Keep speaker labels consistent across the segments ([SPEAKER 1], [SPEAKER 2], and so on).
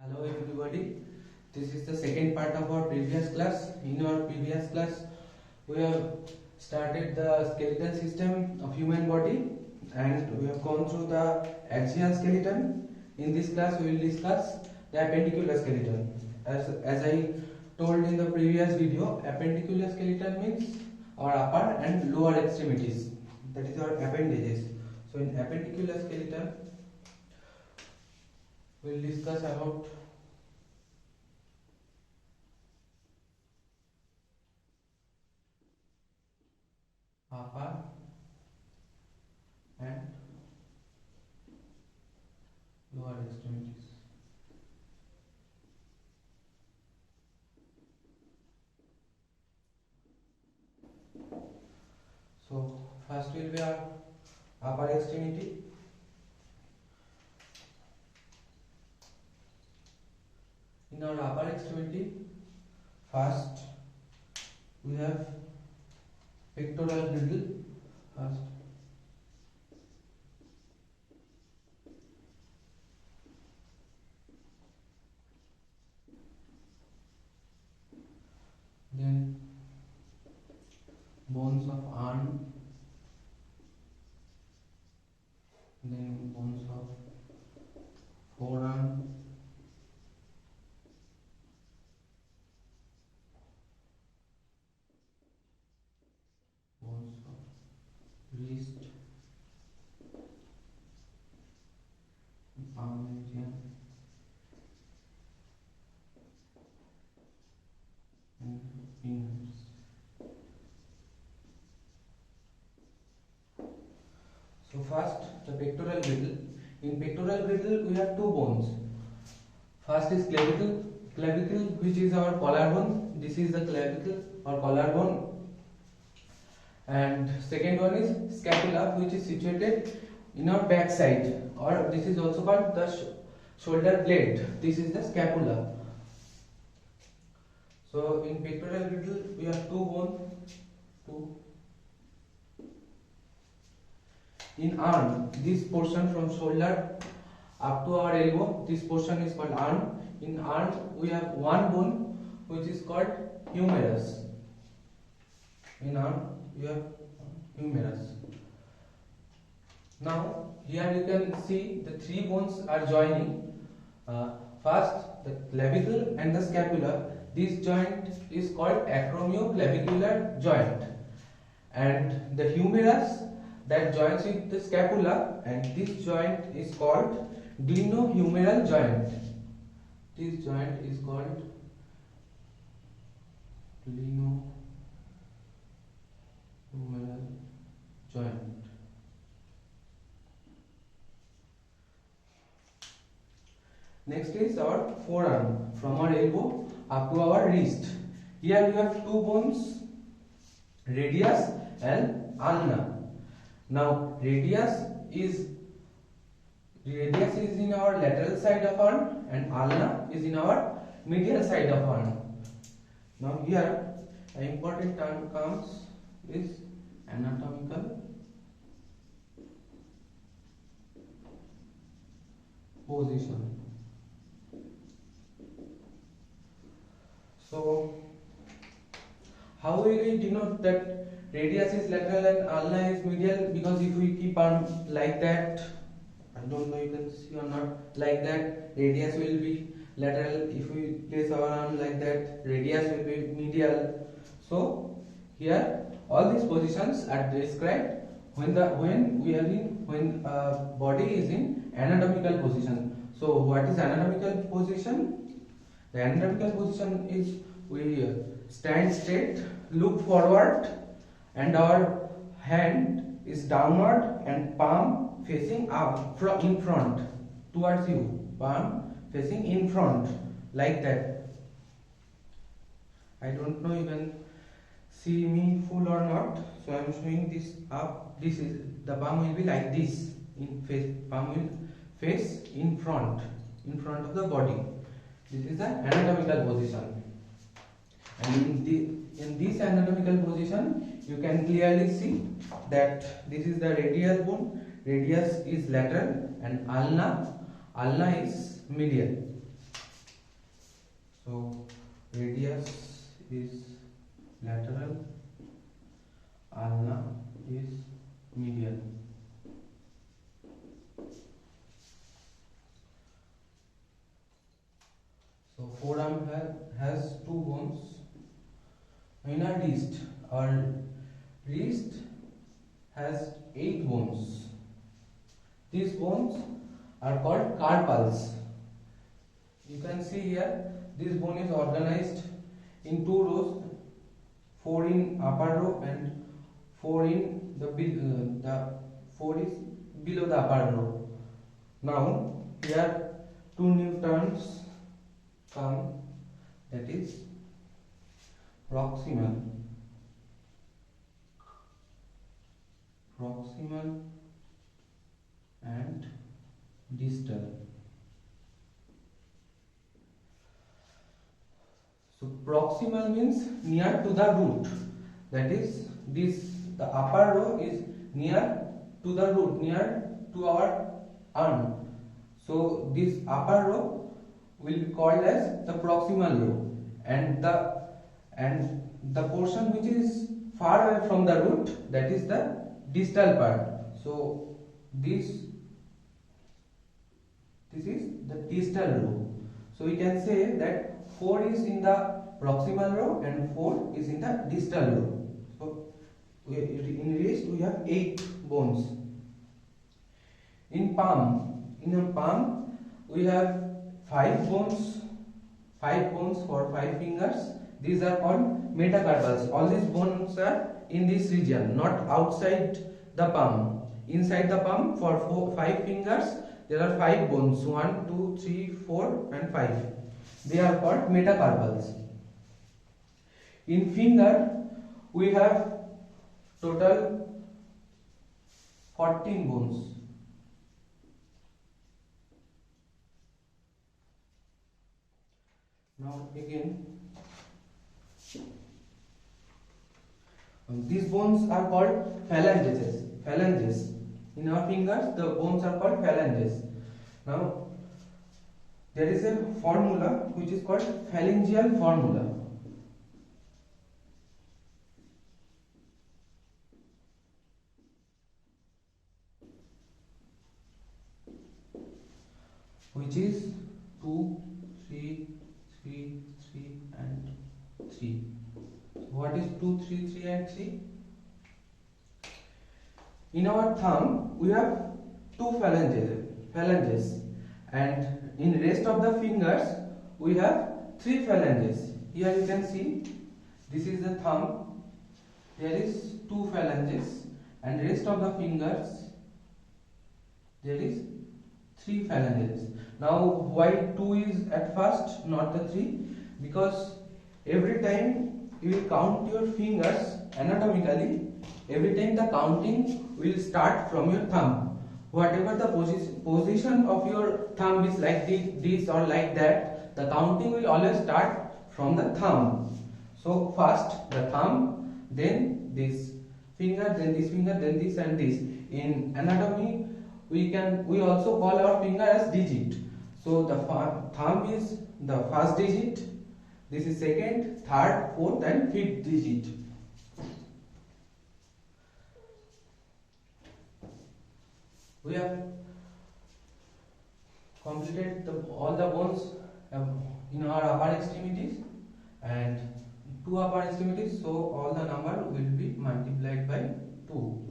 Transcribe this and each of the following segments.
[SPEAKER 1] Hello everybody, this is the second part of our previous class. In our previous class, we have started the skeletal system of human body and we have gone through the axial skeleton. In this class, we will discuss the appendicular skeleton. As I told in the previous video, appendicular skeleton means our upper and lower extremities, that is our appendages. So in appendicular skeleton, we will discuss about upper and lower extremities. So first will be our upper extremity. In our upper extremity, first we have pectoral girdle. First, then bones of arm, then bones of forearm, bones of wrist, palm region, and fingers. So first, the pectoral girdle. In pectoral girdle, we have two bones. First is clavicle, which is our collarbone. This is the clavicle or collarbone. And second one is scapula, which is situated in our back side, or this is also called the shoulder blade. This is the scapula. So in pectoral girdle, we have two bones. In arm, this portion from shoulder up to our elbow, this portion is called arm. In arm, we have one bone which is called humerus. In arm, we have humerus. Now, here you can see the three bones are joining. First, the clavicle and the scapula. This joint is called acromioclavicular joint, and the humerus that joins with the scapula, and this joint is called glenohumeral joint. This joint is called glenohumeral joint. Next is our forearm, from our elbow up to our wrist. Here we have two bones, radius and ulna. Now radius is in our lateral side of arm and ulna is in our medial side of arm. Now here an important term comes is anatomical position. So how will we denote that radius is lateral and ulna is medial? Because if we keep on like that, I don't know you can see or not, like that, radius will be lateral. If we place our arm like that, radius will be medial. So here all these positions are described when body is in anatomical position. So what is anatomical position? The anatomical position is we stand straight, look forward, and our hand is downward and palm facing up in front towards you. Palm facing in front like that. I don't know you can see me full or not. So I am showing this up. This is the palm will be like this. Palm will face in front of the body. This is the anatomical position, and in this anatomical position you can clearly see that this is the radial bone. Radius is lateral and ulna is medial. So radius is lateral, ulna is medial. So forearm has two bones. In our wrist has 8 bones. These bones are called carpals. You can see here, this bone is organized in 2 rows, 4 in upper row and 4 in the 4 is below the upper row. Now here 2 new terms come, that is proximal and distal. So proximal means near to the root, that is the upper row is near to the root, near to our urn. So this upper row will be called as the proximal row, and the portion which is far away from the root, that is the distal part. So this is the distal row. So we can say that 4 is in the proximal row and 4 is in the distal row. So in wrist we have 8 bones. In a palm we have 5 bones for 5 fingers. These are called metacarpals. All these bones are in this region, not outside the palm. Inside the palm, for 5 fingers, there are 5 bones. 1, 2, 3, 4 and 5. They are called metacarpals. In finger, we have total 14 bones. Now again, these bones are called phalanges. In our fingers, the bones are called phalanges. Now, there is a formula which is called phalangeal formula. Which is 2, 3, 3, 3 and 3. What is 2, 3, 3 and 3? In our thumb, we have 2 phalanges, and in rest of the fingers, we have 3 phalanges. Here you can see, this is the thumb, there is 2 phalanges, and rest of the fingers, there is 3 phalanges. Now why 2 is at first, not the 3? Because every time you will count your fingers anatomically, every time the counting will start from your thumb. Whatever the position of your thumb is, like this or like that, the counting will always start from the thumb. So first the thumb, then this finger, then this finger, then this and this. In anatomy, we also call our finger as digit. So the thumb is the first digit, this is second, third, fourth and fifth digit. We have completed all the bones in our upper extremities and 2 upper extremities, so all the number will be multiplied by 2.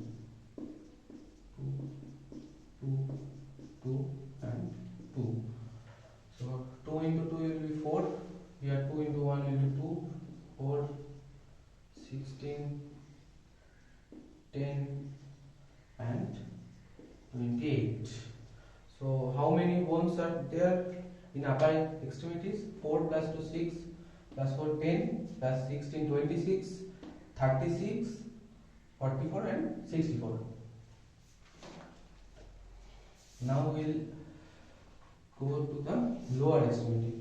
[SPEAKER 1] 2 and 2. So 2 into 2 will be 4. Here 2 into 1 will be 2, 4, 16, 10 and 28. So how many bones are there in upper extremities? 4 plus 2 6 plus 4 10 plus 16 26, 36, 44 and 64. Now we will go to the lower extremity.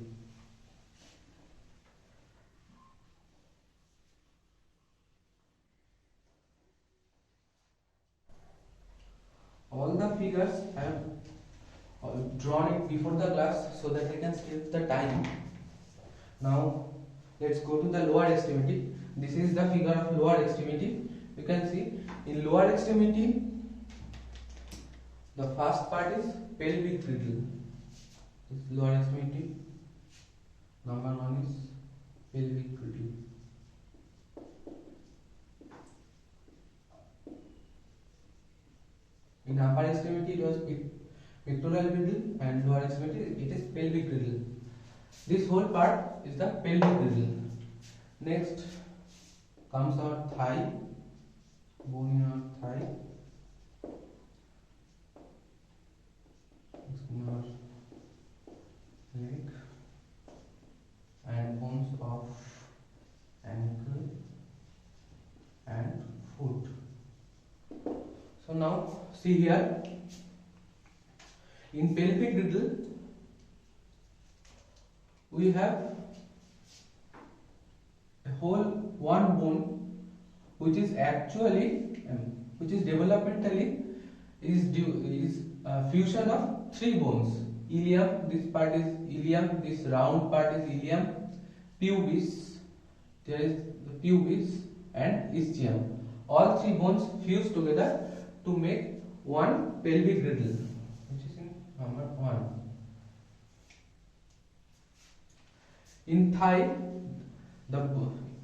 [SPEAKER 1] All the figures I have drawn it before the class so that we can save the time. Now let's go to the lower extremity. This is the figure of lower extremity. You can see in lower extremity the first part is pelvic girdle. This lower extremity. Number one is pelvic girdle. In upper extremity it was pectoral girdle, and lower extremity it is pelvic girdle. This whole part is the pelvic girdle. Next comes our thigh, bone in our thigh. Next in our leg and bones of ankle and foot. So now see here, in pelvic girdle we have a whole one bone which is actually which is developmentally is a fusion of three bones. Ilium, this part is ilium, this round part is ilium, pubis, there is the pubis and ischium. All three bones fuse together to make one pelvic girdle, which is in number 1. In thigh,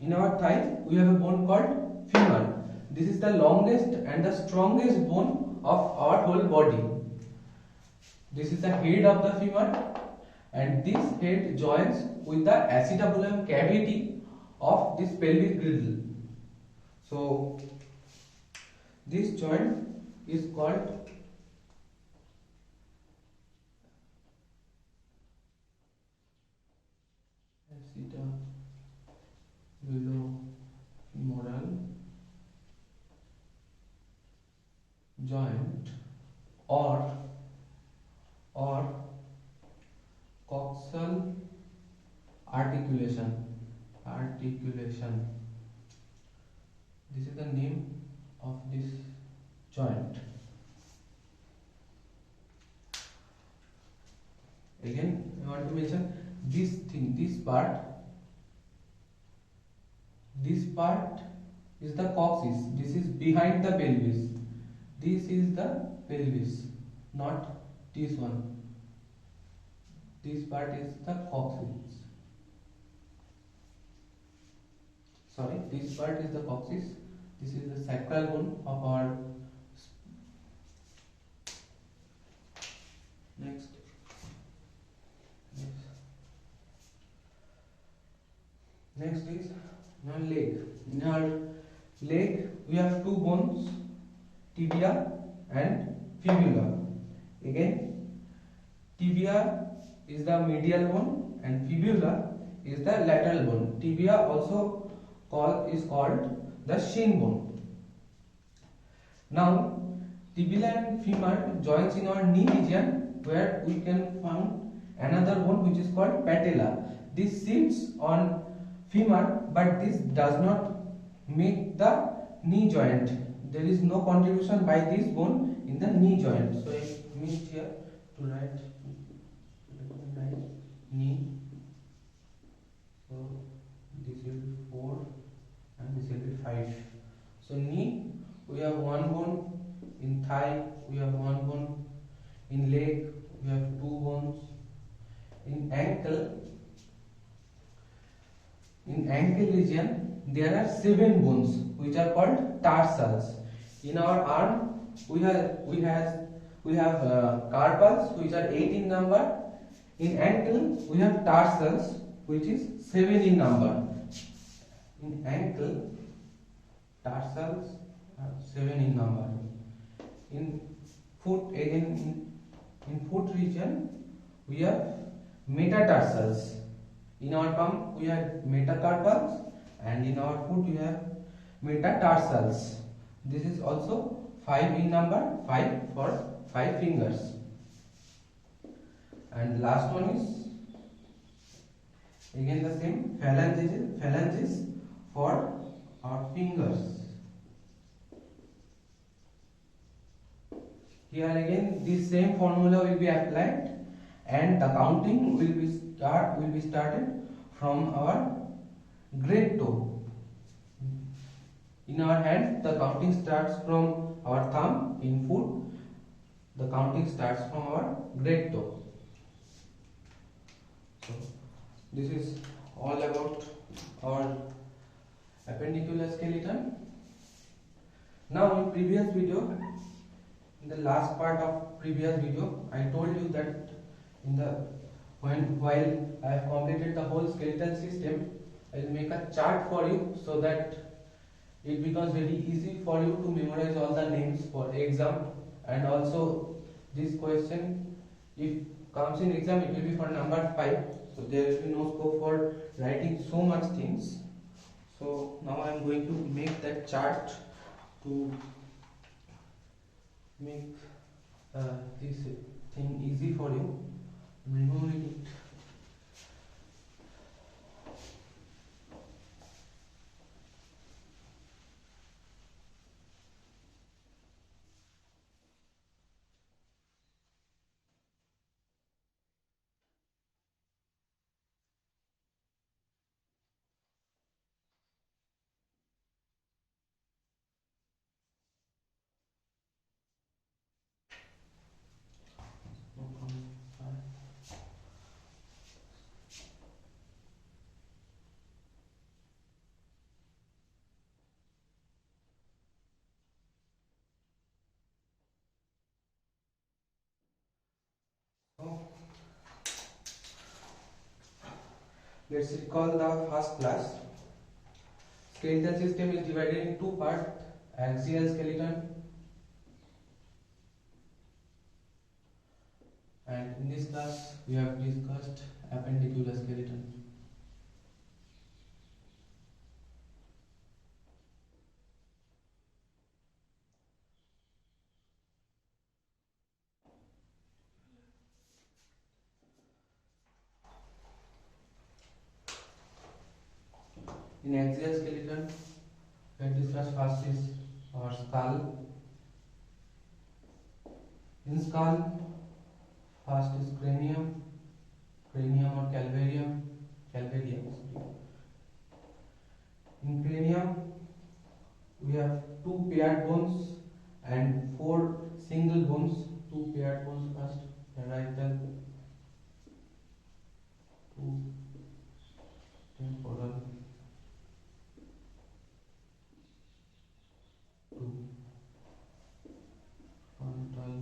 [SPEAKER 1] in our thigh we have a bone called femur. This is the longest and the strongest bone of our whole body. This is the head of the femur, and this head joins with the acetabulum cavity of this pelvic girdle. So this joint is called acetabulomoral joint or coxal articulation. This is the name of this joint. Again, I want to mention this thing, this part is the coccyx. This is behind the pelvis. This is the pelvis, not this one. This part is the coccyx. Sorry, this part is the coccyx. This is the sacral bone of our. Next is our leg. In our leg we have two bones, tibia and fibula. Again, tibia is the medial bone and fibula is the lateral bone. Tibia also is called the shin bone. Now tibia and femur joins in our knee region, where we can find another bone which is called patella. This sits on femur, but this does not make the knee joint. There is no contribution by this bone in the knee joint. So it means here to write knee. So this will be 4 and this will be 5. So knee, we have one bone. In thigh we have one bone. In leg we have two bones. In ankle region there are 7 bones which are called tarsals. In our arm we have carpals which are 8 in number. In ankle we have tarsals which is 7 in number. In ankle tarsals are 7 in number. In foot, again in foot region we have metatarsals. In our palm we have metacarpals, and in our foot we have metatarsals. This is also 5 in number, 5 for 5 fingers. And last one is again the same, phalanges for our fingers. Here again this same formula will be applied, and the counting will be started from our great toe. In our hand, the counting starts from our thumb in foot. The counting starts from our great toe. So, this is all about our appendicular skeleton. Now, in previous video, in the last part of previous video, I told you that while I have completed the whole skeletal system, I will make a chart for you so that it becomes very easy for you to memorize all the names for exam. And also this question, if comes in exam, it will be for number 5, so there will be no scope for writing so much things. So now I am going to make that chart to make this thing easy for you. Removing it. Let's recall the first class. Skeletal system is divided in two parts: axial skeleton, and in this class we have discussed appendicular skeleton. In axial skeleton, we have discussed first is our skull. In skull, first is cranium or calvarium. In cranium, we have two paired bones and four single bones. Two paired bones first, parietal, two temporal, two frontal,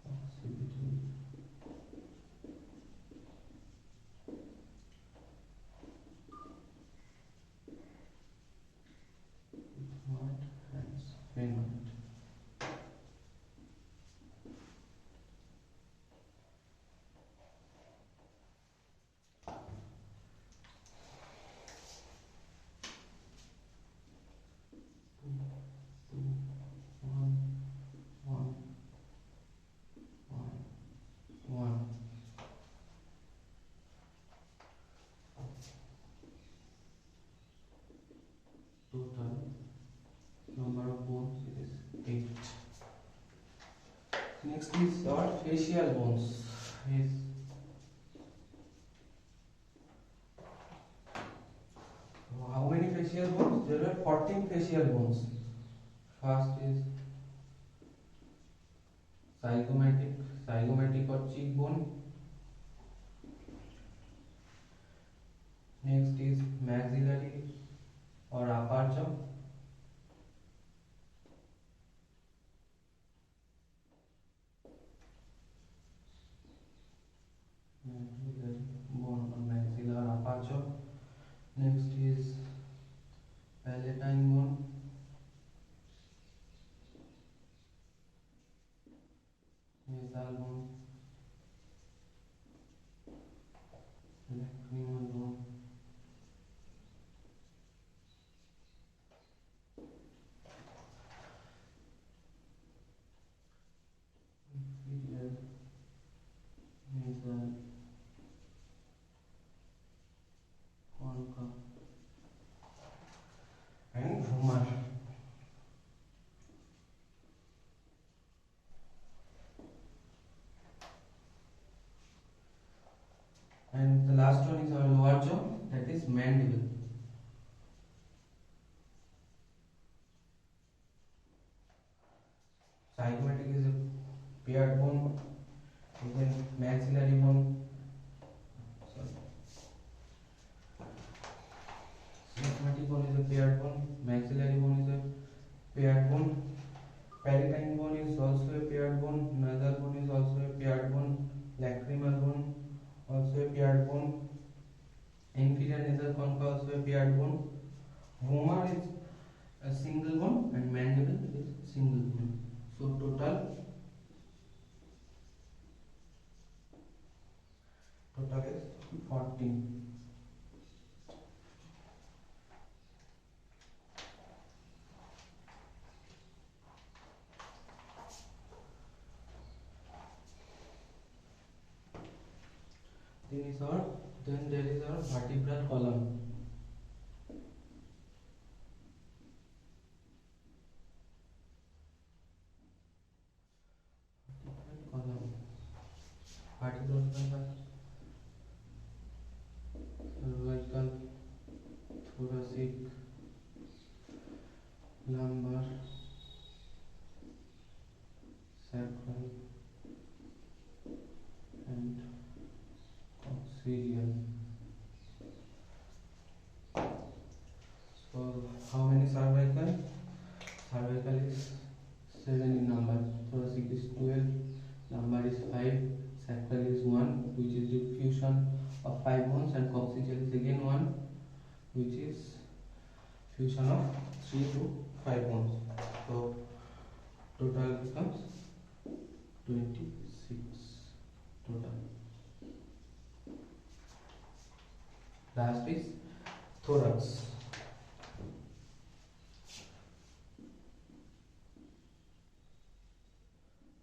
[SPEAKER 1] occipital, ethmoid, and sphenoid. Total number of bones is 8. Next is our facial bones. Is how many facial bones? There are 14 facial bones. First is zygomatic or cheekbone. Next is maxillary or upper jaw. Maxillary bone or maxilla or upper jaw. Next is palatine bone. Nasal bone. Lacrimal bone. Inferior nasal concha and humor. last one is our lower jaw, that is mandible. Zygomatic is a paired bone, then maxillary bone. Zygomatic bone is a paired bone, maxillary bone is a paired bone, palatine bone is also a paired bone, nasal bone is also a paired bone, lacrimal bone also a paired bone, inferior nasal concha also a paired bone, vomer is a single bone, and mandible is single bone. So total is 14. Then there is our vertebral column. Vertebral column, cervical, thoracic, lumbar, sacral, and coccygeal. So how many cervical? Cervical is 7 in number, thoracic is 12, lumbar is 5, sacral is 1, which is the fusion of 5 bones, and coccygeal is again 1, which is fusion of 3 to 5 bones. So total becomes 26 total. Last is thorax.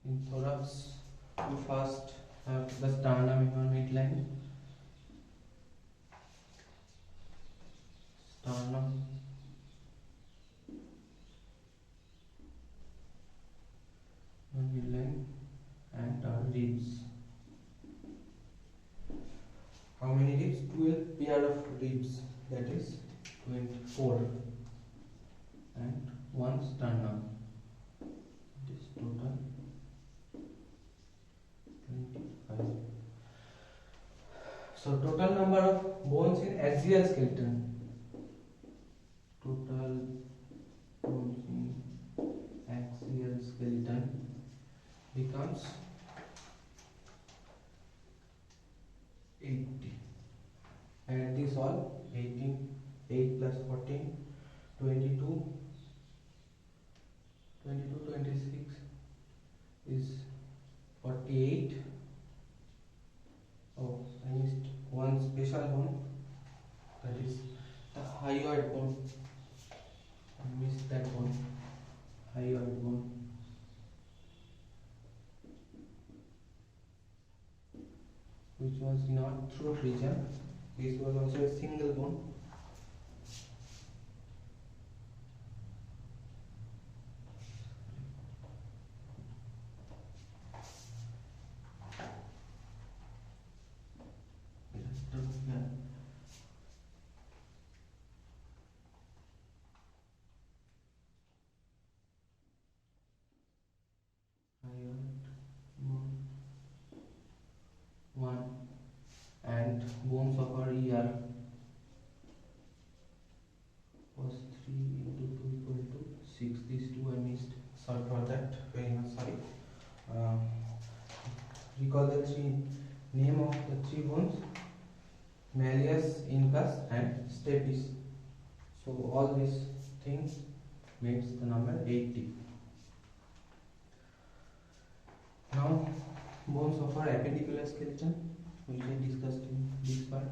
[SPEAKER 1] In thorax, we first have the sternum in our midline. Sternum, midline, and our ribs. How many ribs? 12 pair of ribs, that is 24, and one sternum. It is total 25. So total number of bones in axial skeleton. Total bones in axial skeleton becomes 80. Add this all, 18, 8 plus 14, 22, 26 is 48. Oh, I missed one special bone, that is the hyoid bone. I missed that bone, hyoid bone. Which was in our throat region. This was also a single bone. One, and bones of our ear was 3 into 2 equal to 6. These two I missed. Sorry for that. Very much sorry. Recall the name of the 3 bones: malleus, incus, and stapes. So all these things makes the number 80. Now bones of our appendicular skeleton will be discussed in this part.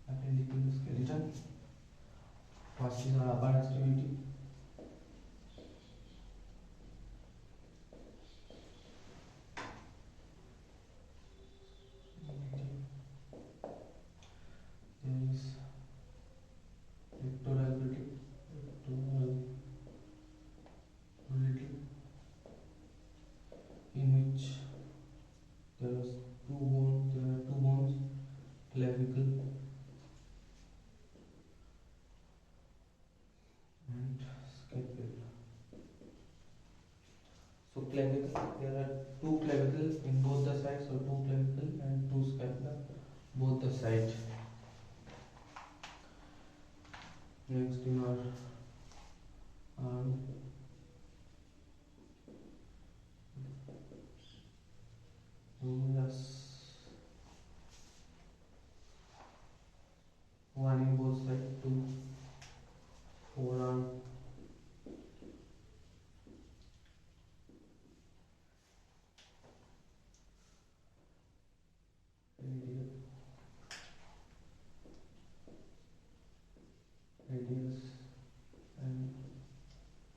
[SPEAKER 1] Appendicular skeleton. First is our upper extremity. There is pectoral girdle, in which there are two bones, clavicle there are two clavicle in both the sides, so two clavicle and two scapula both the side. Next in our arm, humerus, one in both sides, two, forearm, radius and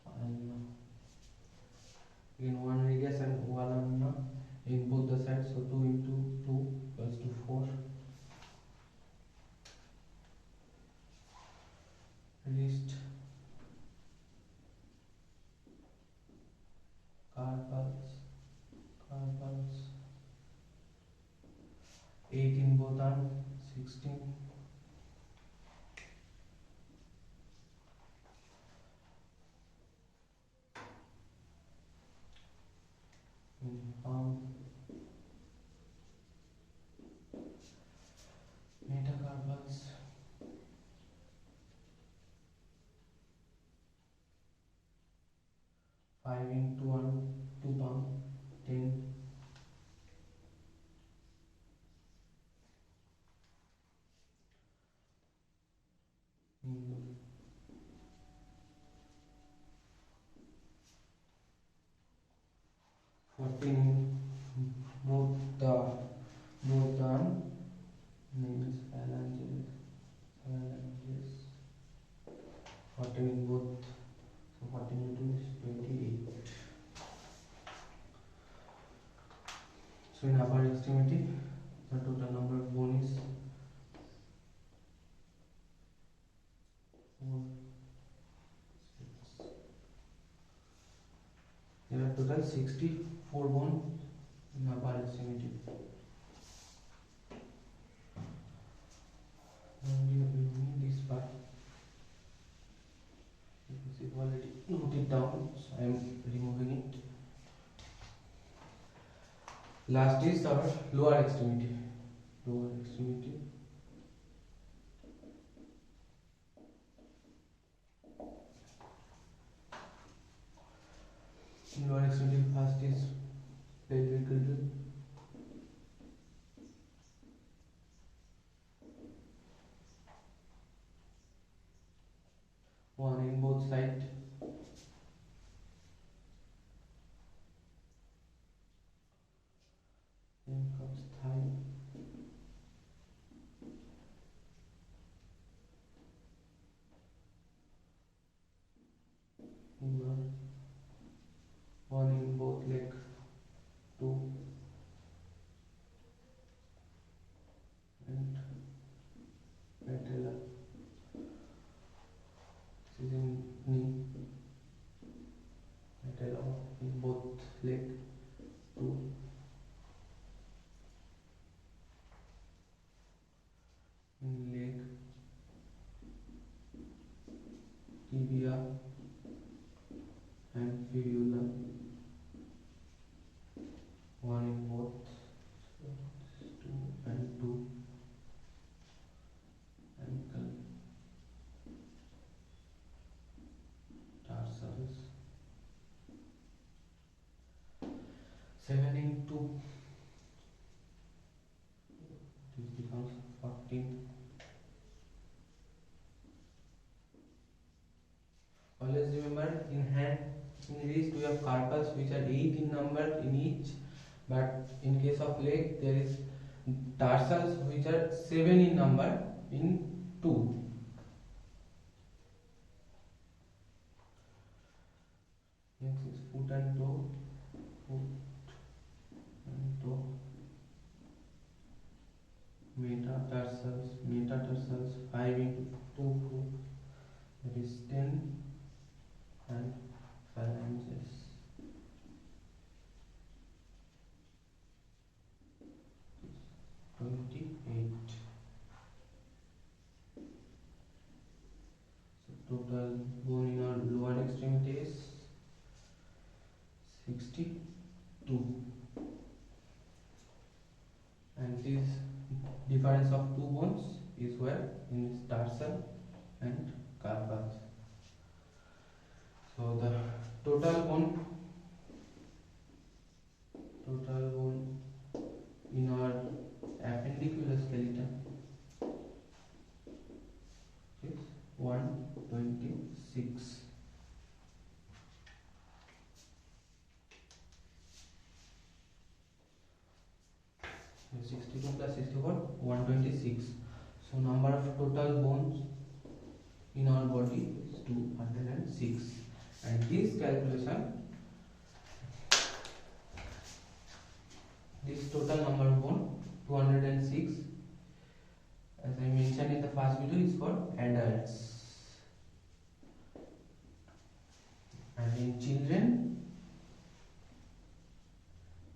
[SPEAKER 1] ulna. Again one radius and one ulna in both the sides, so 2 into 2 equals to 4. Wrist, carpals, 8 in both arms, 16. Palm, metacarpals, 5 into 1, 2 palm, 10. Mm, 14 in both arm, nails, phalanges, 14 in both, so 14 into is 28. So in upper extremity, the total number of bone is 4, 6. There are total 64 bone in upper extremity. And you remove this part. Because you already noted down, so I am removing it. Last is our lower extremity. Lower extremity. Lower extremity first is pelvic region. One in both sides. Then comes thigh. Femur. One in both leg. 2. And patella. This is in knee. Patella in both leg. 2. In leg. Tibia and fibula. One in both. So 2 and 2. Ankle. Tarsals. 7 in 2. This becomes 14. Always remember, in hand, in wrist we have carpals which are 8 in number in each, but in case of leg there is tarsals which are 7 in number in 2. Next is foot and toe. Foot and toe. Metatarsals 5 into 2, 4, that is 10, and phalanges 28. So total bone in our lower extremity is 60. 2, and this difference of two bones is where in tarsal and carpal. So the total bone in our appendicular skeleton is 126. So 62 plus 64, 126. So number of total bones in our body is 206, and this calculation, this total number of bone 206, as I mentioned in the first video, is for adults, and in children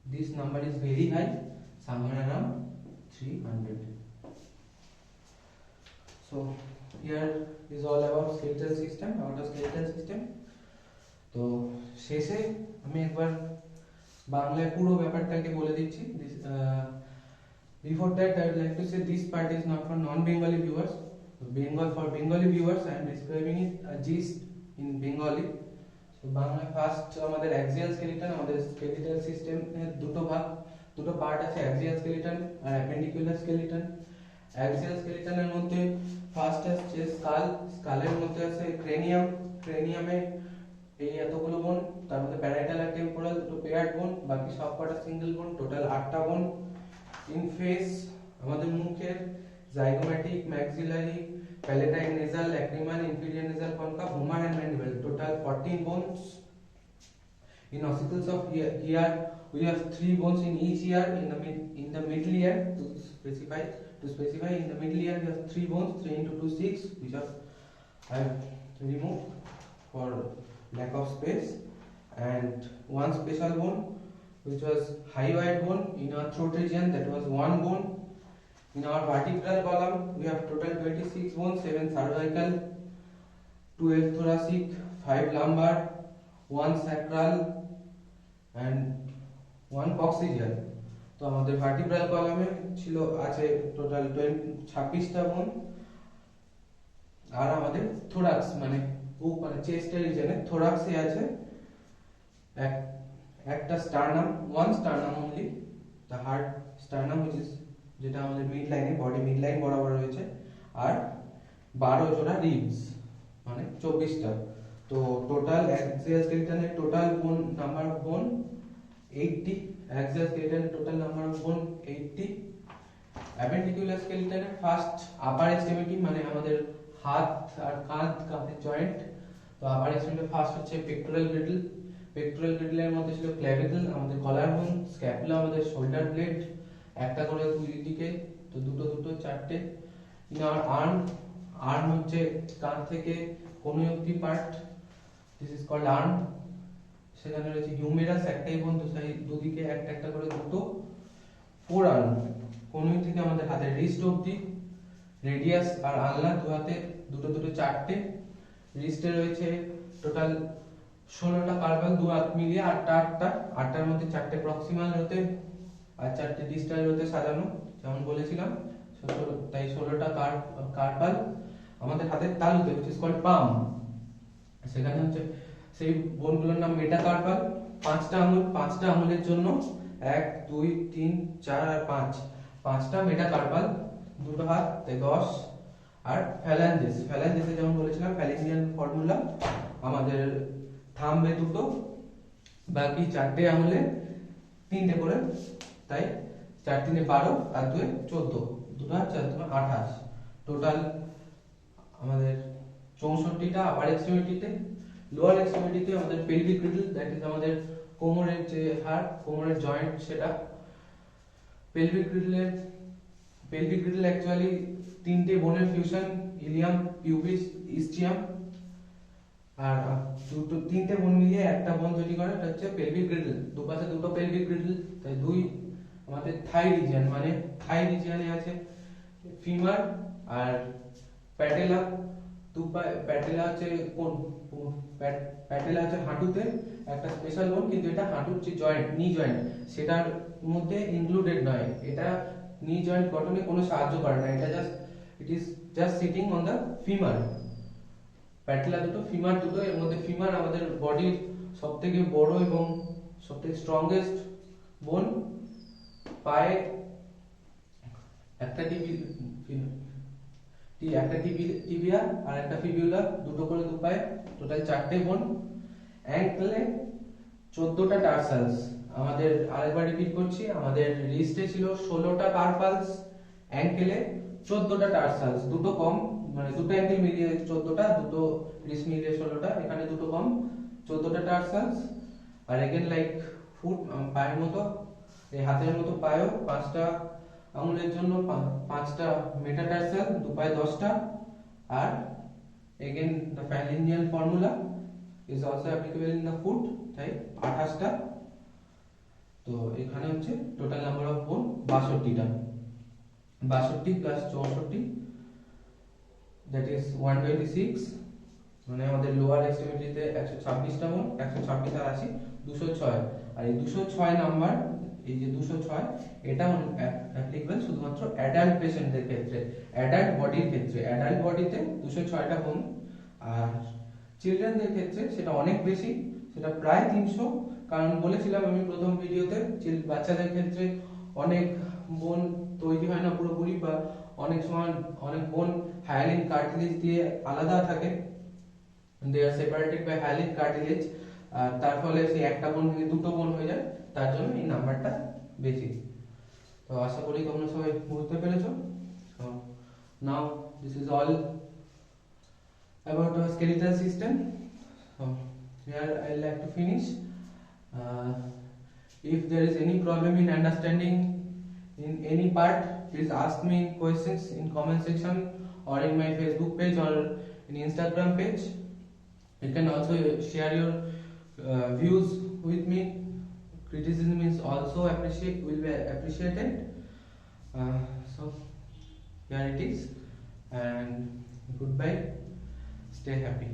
[SPEAKER 1] this number is very high, somewhere around 300. So here is all about skeletal system, about the skeletal system. তো শেষে আমি একবার বাংলায় পুরো ব্যাপারটাকে বলে দিচ্ছি। Before that, I would like to say this part is not for non-Bengali viewers. For Bengali viewers, I am describing it a gist in Bengali. So Bangla first আমাদের axial skeleton, আমাদের skeletal system এর দুটো part আছে, axial skeleton আর appendicular skeleton। axial skeleton এর মধ্যে first আছে স্কালের মধ্যে আছে ক্রেনিয়ামে এই এতগুলো বোন, তার মধ্যে প্যারাইটাল আর টেম্পোরাল দুটো পেয়ার্ড বোন, বাকি সব কটা সিঙ্গেল বোন, টোটাল 8টা বোন। ইন ফেস আমাদের মুখের zygomatic, maxillary, palatine, nasal, lacrimal, inferior nasal concha, vomer and mandible, total 14 bones. In ossicles of ear, we have 3 bones in each ear. In the middle ear, to specify in the middle ear we have 3 bones, 3 into 2 6, which I have removed for lack of space, and one special bone which was hyoid bone in our throat region, that was 1 bone. In our vertebral column we have total 26 bones, 7 cervical, 12 thoracic, 5 lumbar, 1 sacral and 1 coccygeal. তো আমাদের vertebral কলামে ছিল আছে total 26টা বোন, আর আমাদের thorax মানে বুক মানে চেস্টের রিজনে থোরাক্সে আছে একটা sternum, one sternum only, the hard sternum which is যেটা আমাদের মিড লাইনে বডি মিড লাইন বরাবর রয়েছে, আর 12 জোড়া রিবস মানে 24টা। তো টোটাল অ্যাক্সিয়াল স্কেলেটনের টোটাল বোন নাম্বার অফ বোন 80, axial skeleton total number of bone 80, appendicular skeleton first upper extremity মানে আমাদের হাত আর কাঁধের জয়েন্ট। তো আপার এক্সট্রিমিটি ফার্স্ট হচ্ছে পেক্টোরাল গ্রিডলের মধ্যে ছিল ক্ল্যাভিকল, আমাদের কলার বোন, স্ক্যাপুলা আমাদের শোল্ডার ব্লেড, একটা করে দুই দিকে, তো দুটো চারটে। ইন আওয়ার আর্ম হচ্ছে কাঁধ থেকে কোণী অবধি part, this is called arm. সেখানে রয়েছে হিউমেরাস, একটাই বোন, দুদিকে একটা করে দুটো। ফোর আর্ম কোণী থেকে আমাদের হাতের রিস্ট অবধি, রেডিয়াস আর আলনা দু হাতে দুটো চারটে। রিস্টে রয়েছে টোটাল 16টা কার্পাল, দু হাত মিলিয়ে 8টার মধ্যে 4টে প্রক্সিমাল রোতে আর 4টে ডিস্টাল রোতে সাজানো, যেমন বলেছিলাম। তাই 16টা কার্পাল। আমাদের হাতের তালুতে which is called palm, সেখানে হচ্ছে সেই বোনগুলোর নাম মেটাকার্পাল। 5টা আঙুলের জন্য 1 2 3 4 আর 5টা মেটাকার্পাল, দুটো হাত তাই 10। আর ফ্যালাঞ্জেসে যেমন বলেছিলাম ফ্যালেঞ্জিয়ান ফর্মুলা, আমাদের থাম্বে দুটো, বাকি 4টে আঙুলে 3টে করে, তাই 4 3 12 আর 2 14, দুটো হাত 4 2 28। টোটাল আমাদের 64টা আপার এক্সট্রিমিটিতে। লোয়ার এক্সট্রিমিটিতে আমাদের পেলভিক গ্রিডল, দ্যাট ইজ আমাদের কোমরের যে হাড়, কোমরের জয়েন্ট, সেটা পেলভিক গ্রিডল অ্যাকচুয়ালি 3টে বোনের ফিউশন, ইলিয়াম, পিউবিস, ইস্টিয়াম, আর 3টে বোন মিলিয়ে একটা বোন তৈরি করে, এটা হচ্ছে পেলভিক গ্রিডল। দুপাশে দুটো পেলভিক গ্রিডল, তাই দুই। আমাদের থাই রিজিয়ন মানে থাই রিজিয়নে আছে ফিমার আর প্যাটেলা, প্যাটেলা হচ্ছে কোন প্যাটেলা হচ্ছে হাঁটুতে একটা স্পেশাল বোন, কিন্তু এটা হাঁটুর যে জয়েন্ট, নি জয়েন্ট, সেটার মধ্যে ইনক্লুডেড নয়। এটা নি জয়েন্ট গঠনে কোনো সাহায্য করে না, এটা it is just sitting on the femur. Patella দুটো, ফিমার দুটো, এর মধ্যে ফিমার আমাদের বডির সব থেকে বড় এবং সব থেকে স্ট্রংগেস্ট বোন। পায়ে একটা টিবিয়া আর একটা ফিবিউলা, দুটো করে দু পায়ে, টোটাল 4টে বোন। অ্যাঙ্কলে 14টা টার্সালস। আমাদের আরেকবার রিপিট করছি, আমাদের রিস্টে ছিল 16টা কার্পালস, অ্যাঙ্কেলে 14টা টার্সালস, দুটো কম, মানে দুটো অ্যাঙ্কেল মিলিয়ে 14টা, দুটো রিস্ট মিলিয়ে 16টা, এখানে দুটো কম, 14টা টার্সালস। আর এগেন লাইক ফুট, পায়ের মতো, এই হাতের মতো পায়েও 5টা আঙুলের জন্য 5টা মেটাটার্সাল, দু পায়ে 10টা। আর again the phalangeal formula is also applicable in the foot, তাই 28টা। তো এখানে হচ্ছে টোটাল নাম্বার অফ বোন 62টা, 62 প্লাস 64, দ্যাট ইজ 126। মানে আমাদের লোয়ার এক্সট্রিমিটিতে 126টা বোন, 126 আর 80 206। আর এই 206 নাম্বার, এই যে 206, এটা অ্যাপ্লিকেবল শুধুমাত্র অ্যাডাল্ট পেশেন্টদের ক্ষেত্রে, অ্যাডাল্ট বডির ক্ষেত্রে। অ্যাডাল্ট বডিতে 206টা বোন, আর চিলড্রেনদের ক্ষেত্রে সেটা অনেক বেশি, সেটা প্রায় 300। কারণ বলেছিলাম আমি প্রথম ভিডিওতে, বাচ্চাদের ক্ষেত্রে অনেক বোন তৈরি হয় না পুরোপুরি, বা অনেক সময় অনেক বোন হায়ালিন কার্টিলেজ দিয়ে আলাদা থাকে, দে আর সেপারেটেড বাই হায়ালিন কার্টিলেজ, আর তার ফলে সেই একটা বোন থেকে দুটো বোন হয়ে যায়, তার জন্য এই নাম্বারটা বেশি। তো আশা করি তোমরা সবাই বুঝতে পেরেছো। So now this is all about our skeletal system. So here I like to finish. If there is any problem in understanding in any part, please ask me questions in comment section or in my Facebook page or in Instagram page. You can also share your views with me. Criticism is also will be appreciated. So here it is, and goodbye. Stay happy.